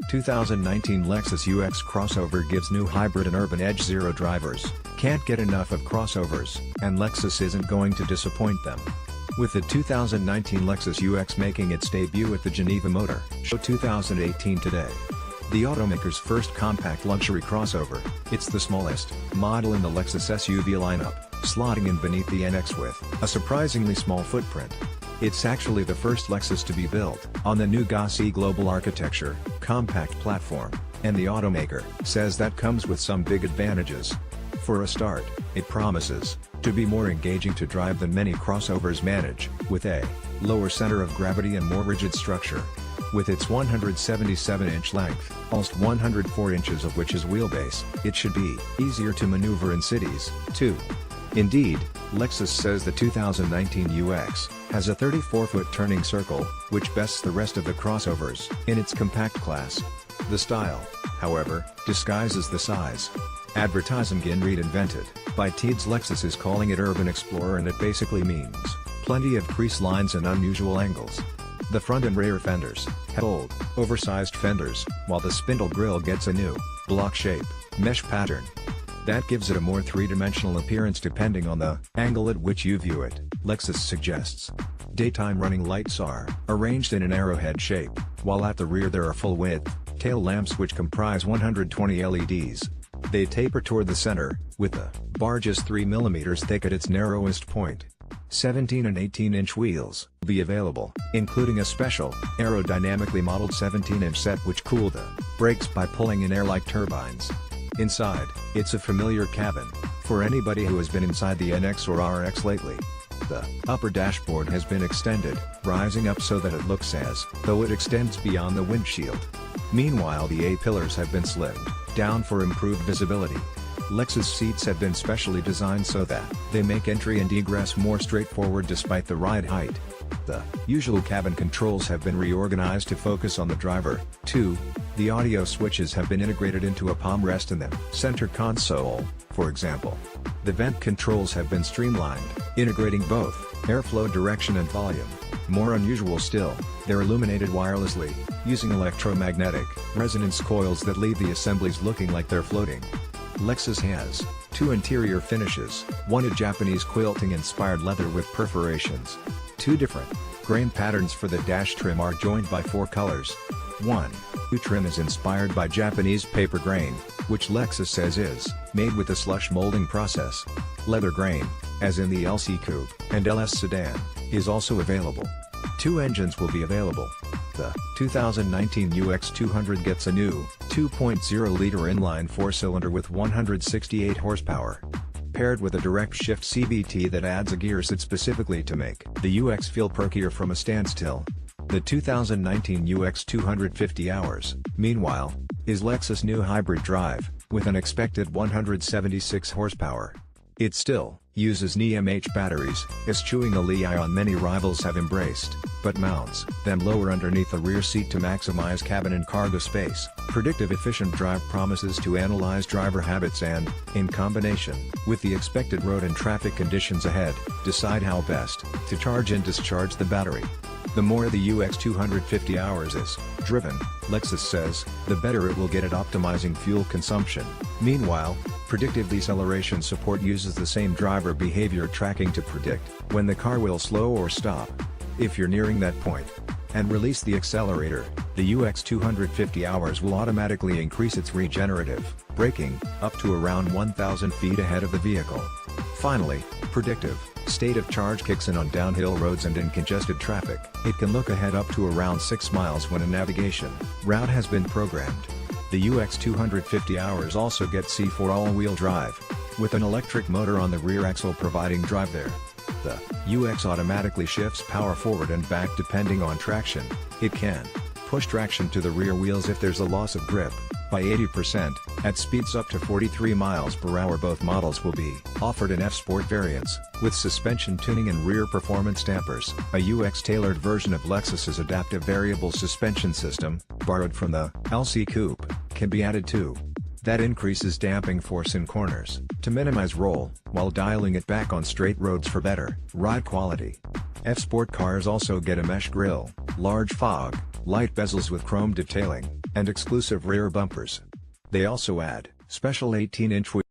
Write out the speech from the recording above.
2019 Lexus UX crossover gives new hybrid and urban edge. Zero drivers can't get enough of crossovers, and Lexus isn't going to disappoint them. With the 2019 Lexus UX making its debut at the Geneva Motor Show 2018 today. The automaker's first compact luxury crossover, it's the smallest model in the Lexus SUV lineup, slotting in beneath the NX with a surprisingly small footprint. It's actually the first Lexus to be built on the new GAC global architecture, compact platform, and the automaker says that comes with some big advantages. For a start, it promises to be more engaging to drive than many crossovers manage, with a lower center of gravity and more rigid structure. With its 177-inch length, almost 104 inches of which is wheelbase, it should be easier to maneuver in cities, too. Indeed, Lexus says the 2019 UX has a 34-foot turning circle, which bests the rest of the crossovers in its compact class. The style, however, disguises the size. Advertising in read invented by Teeds. Lexus is calling it Urban Explorer, and it basically means plenty of crease lines and unusual angles. The front and rear fenders have old, oversized fenders, while the spindle grille gets a new, block shape, mesh pattern. That gives it a more three-dimensional appearance depending on the angle at which you view it, Lexus suggests. Daytime running lights are arranged in an arrowhead shape, while at the rear there are full-width tail lamps which comprise 120 LEDs. They taper toward the center, with the bar just 3 mm thick at its narrowest point. 17 and 18-inch wheels will be available, including a special, aerodynamically modeled 17-inch set which cool the brakes by pulling in air like turbines. Inside, it's a familiar cabin for anybody who has been inside the NX or RX lately. The upper dashboard has been extended, rising up so that it looks as though it extends beyond the windshield. Meanwhile, the A-pillars have been slimmed down for improved visibility. Lexus seats have been specially designed so that they make entry and egress more straightforward despite the ride height. The usual cabin controls have been reorganized to focus on the driver, too. The audio switches have been integrated into a palm rest in the center console, for example. The vent controls have been streamlined, integrating both airflow direction and volume. More unusual still, they're illuminated wirelessly, using electromagnetic resonance coils that leave the assemblies looking like they're floating. Lexus has two interior finishes, one a Japanese quilting-inspired leather with perforations. Two different grain patterns for the dash trim are joined by 4 colors. One new trim is inspired by Japanese paper grain, which Lexus says is made with a slush molding process. Leather grain, as in the LC Coupe and LS sedan, is also available. 2 engines will be available. The 2019 UX200 gets a new 2.0-liter inline 4-cylinder with 168 horsepower. Paired with a direct shift CVT that adds a gear set specifically to make the UX feel perkier from a standstill. The 2019 UX250 hours, meanwhile, is Lexus' new hybrid drive, with an expected 176 horsepower. It still uses NiMH batteries, eschewing a Li-ion many rivals have embraced, but mounts them lower underneath the rear seat to maximize cabin and cargo space. Predictive efficient drive promises to analyze driver habits and, in combination with the expected road and traffic conditions ahead, decide how best to charge and discharge the battery. The more the UX250 hours is driven, Lexus says, the better it will get at optimizing fuel consumption. Meanwhile, predictive deceleration support uses the same driver behavior tracking to predict when the car will slow or stop. If you're nearing that point and release the accelerator, the UX250 hours will automatically increase its regenerative braking up to around 1,000 feet ahead of the vehicle. Finally, predictive state of charge kicks in on downhill roads and in congested traffic. It can look ahead up to around 6 miles when a navigation route has been programmed. The UX250 hours also gets C4 all-wheel drive, with an electric motor on the rear axle providing drive there. The UX automatically shifts power forward and back depending on traction. It can push traction to the rear wheels if there's a loss of grip by 80%, at speeds up to 43 miles per hour. Both models will be offered in F-Sport variants, with suspension tuning and rear performance dampers. A UX-tailored version of Lexus's adaptive variable suspension system, borrowed from the LC Coupe, can be added too. That increases damping force in corners, to minimize roll, while dialing it back on straight roads for better ride quality. F-Sport cars also get a mesh grille, large fog, light bezels with chrome detailing, and exclusive rear bumpers. They also add special 18-inch wheels.